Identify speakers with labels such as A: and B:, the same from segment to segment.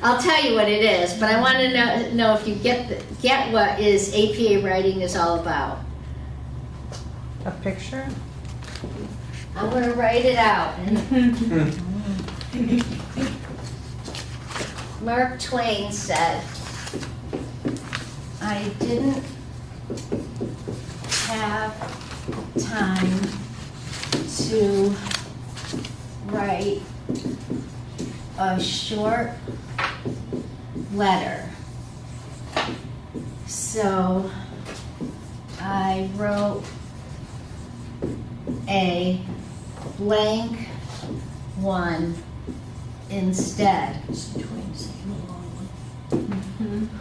A: I'll tell you what it is, but I want to know if you get what is APA writing is all about.
B: A picture?
A: I'm going to write it out. Mark Twain said, I didn't have time to write a short letter, so I wrote a blank one instead.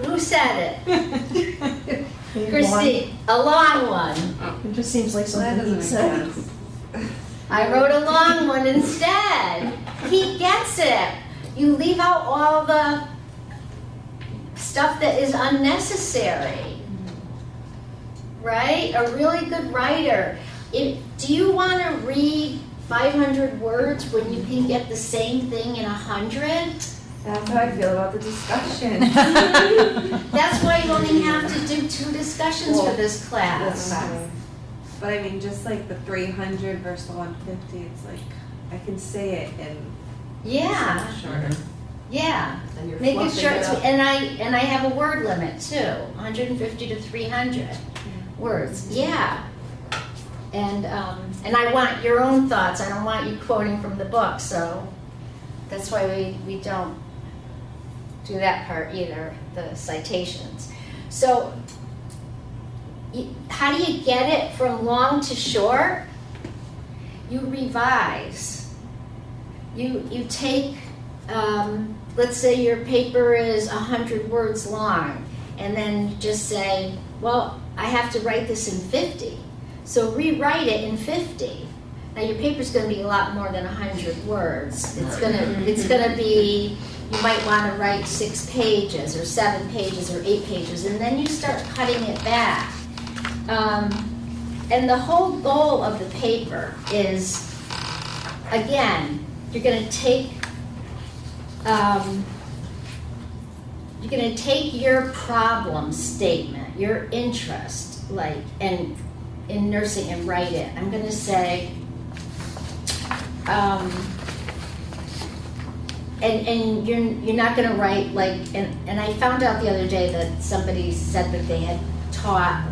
A: Who said it? Christine, a long one.
B: It just seems like
C: That
B: something
C: doesn't
B: he'd
C: make
B: say.
C: sense.
A: I wrote a long one instead. He gets it. You leave out all the stuff that is unnecessary. Right? A really good writer. Do you want to read 500 words when you can get the same thing in 100?
C: That's how I feel about the discussion.
A: That's why you only have to do 2 discussions for this class.
C: But I mean, just like the 300 versus the 150, it's like, I can say it in
A: Yeah,
C: shorter.
A: yeah.
C: And you're
A: Make it
C: fluffing
A: short,
C: up.
A: and I have a word limit too, 150 to 300 words. Yeah. And I want your own thoughts. I don't want you quoting from the book, so that's why we don't do that part either, the citations. So how do you get it from long to short? You revise. You take, let's say your paper is 100 words long, and then you just say, well, I have to write this in 50. So rewrite it in 50. Now your paper's going to be a lot more than 100 words. It's going to be, you might want to write 6 pages or 7 pages or 8 pages, and then you start cutting it back. And the whole goal of the paper is, again, you're going to take your problem statement, your interest, like, and in nursing, and write it. I'm going to say, and you're not going to write like, and I found out the other day that somebody said that they had taught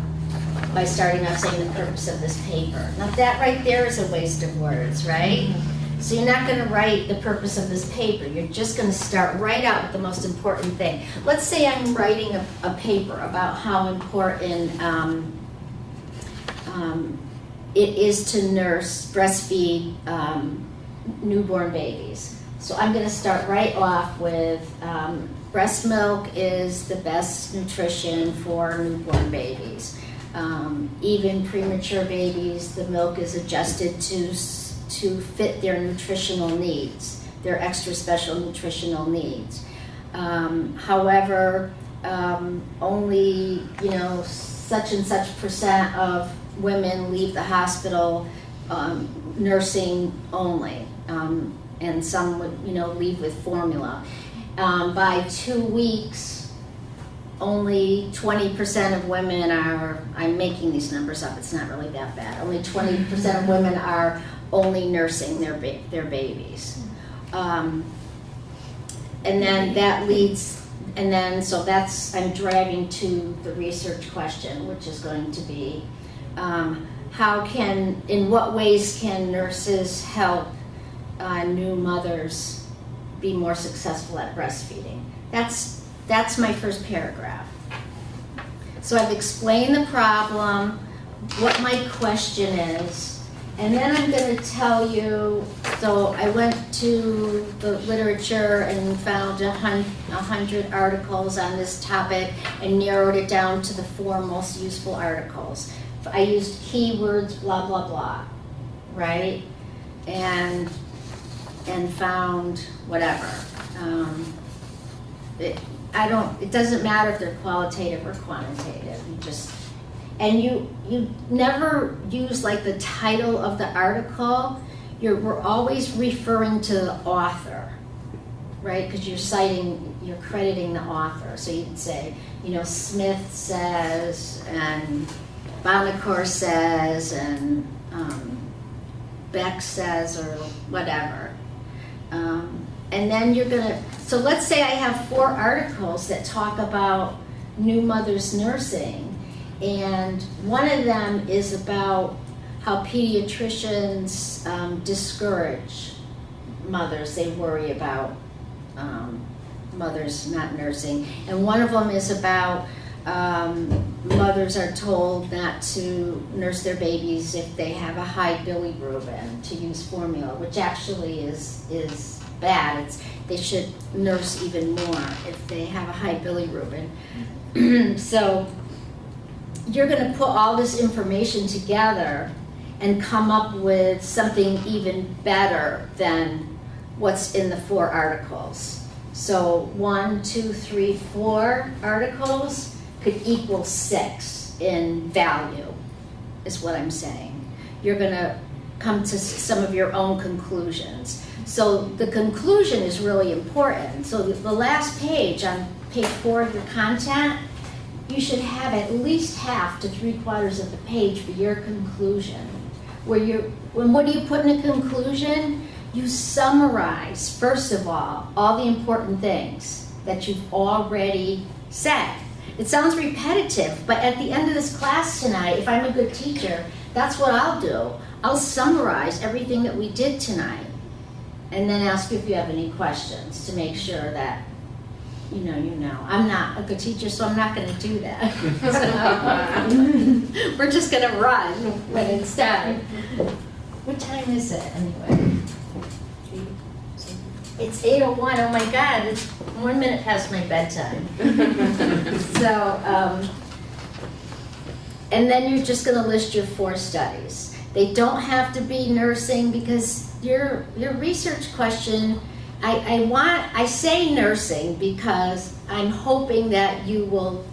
A: by starting off saying the purpose of this paper. Now that right there is a waste of words, right? So you're not going to write the purpose of this paper. You're just going to start right out with the most important thing. Let's say I'm writing a paper about how important it is to nurse, breastfeed newborn babies. So I'm going to start right off with breast milk is the best nutrition for newborn babies. Even premature babies, the milk is adjusted to fit their nutritional needs, their extra special nutritional needs. However, only such and such % of women leave the hospital nursing only, and some would leave with formula. By 2 weeks, only 20% of women are, I'm making these numbers up, it's not really that bad, only 20% of women are only nursing their babies. And then that leads, and then so that's, I'm driving to the research question, which is going to be, in what ways can nurses help new mothers be more successful at breastfeeding? That's my first paragraph. So I've explained the problem, what my question is, and then I'm going to tell you, so I went to the literature and found 100 articles on this topic and narrowed it down to the 4 most useful articles. I used keywords, blah, blah, blah, right? And found whatever. It doesn't matter if they're qualitative or quantitative. You never use like the title of the article. We're always referring to the author, right? Because you're crediting the author. So you'd say, Smith says, and Bonacore says, and Beck says, or whatever. And then so let's say I have 4 articles that talk about new mothers nursing, and one of them is about how pediatricians discourage mothers. They worry about mothers not nursing. And one of them is about mothers are told not to nurse their babies if they have a high bilirubin, to use formula, which actually is bad. They should nurse even more if they have a high bilirubin. So you're going to put all this information together and come up with something even better than what's in the 4 articles. So 1, 2, 3, 4 articles could equal 6 in value, is what I'm saying. You're going to come to some of your own conclusions. So the conclusion is really important. So the last page, on page 4 of your content, you should have at least half to 3/4 of the page for your conclusion. What do you put in a conclusion? You summarize, first of all the important things that you've already said. It sounds repetitive, but at the end of this class tonight, if I'm a good teacher, that's what I'll do. I'll summarize everything that we did tonight, and then ask you if you have any questions to make sure that you know. I'm not a good teacher, so I'm not going to do that. So, we're just going to run when it's done. What time is it anyway? It's 8:01. Oh my God, it's 1 minute past my bedtime. So, and then you're just going to list your 4 studies. They don't have to be nursing, because your research question, I say nursing because I'm hoping that you will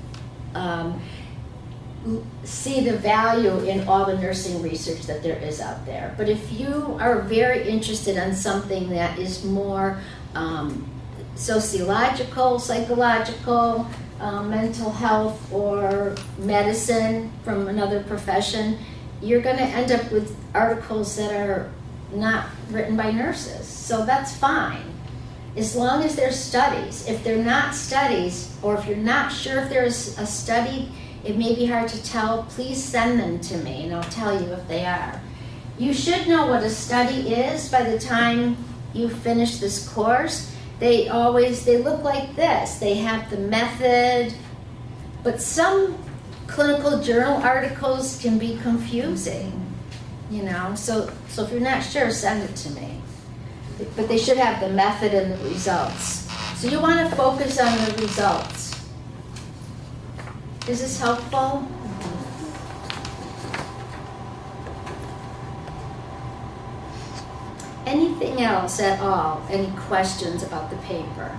A: see the value in all the nursing research that there is out there. But if you are very interested in something that is more sociological, psychological, mental health, or medicine from another profession, you're going to end up with articles that are not written by nurses. So that's fine, as long as they're studies. If they're not studies, or if you're not sure if there's a study, it may be hard to tell, please send them to me and I'll tell you if they are. You should know what a study is by the time you finish this course. They look like this. They have the method, but some clinical journal articles can be confusing, so if you're not sure, send it to me. But they should have the method and the results. So you want to focus on the results. Is this helpful? Anything else at all? Any questions about the paper?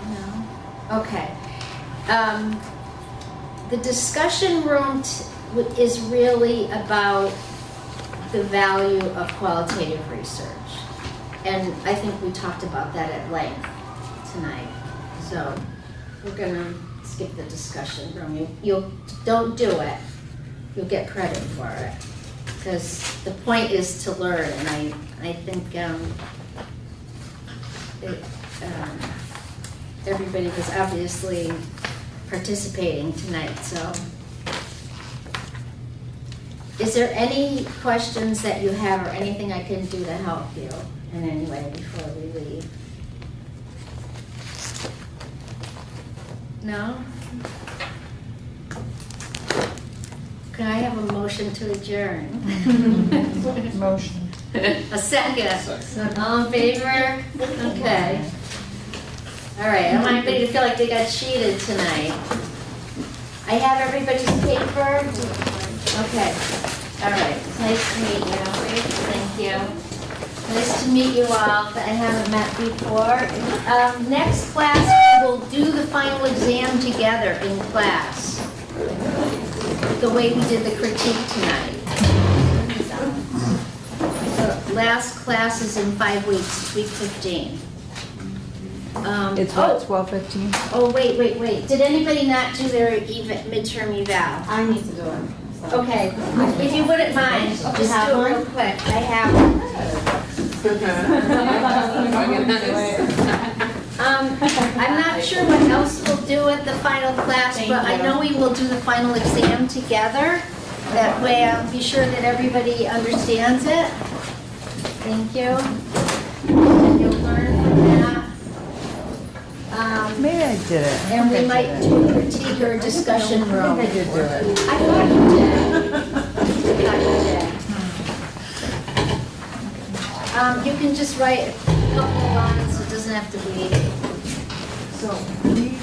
A: No? Okay. The discussion room is really about the value of qualitative research. And I think we talked about that at length tonight. So we're going to skip the discussion room. You don't do it. You'll get credit for it. Because the point is to learn, and I think everybody was obviously participating tonight. So is there any questions that you have, or anything I can do to help you in any way before we leave? No? Can I have a motion to adjourn?
B: Motion.
A: A second. All in favor? Okay. All right, I want everybody to feel like they got cheated tonight. I have everybody's paper. Okay. All right. It's nice to meet you. Thank you. Nice to meet you all that I haven't met before. Next class, we will do the final exam together in class, the way we did the critique tonight. So last class is in 5 weeks, it's week 15.
B: It's what, 12:15?
A: Oh, wait. Did anybody not do their midterm eval?
D: I need to do it. so.
A: Okay, if you wouldn't mind, just do
D: have
A: it
D: one?
A: real quick. I have one. I'm not sure what else we'll do at the final class,
D: Thank
A: but I
D: you.
A: know we will do the final exam together. That way I'll be sure that everybody understands it. Thank you. And you'll learn from that.
B: Maybe I did it. I
A: And we
B: think I
A: might
B: did it.
A: do a critique or discussion room.
B: I think I did do it.
A: I thought you did. I thought you did. You can just write a couple of lines, it doesn't have to be.
B: So, we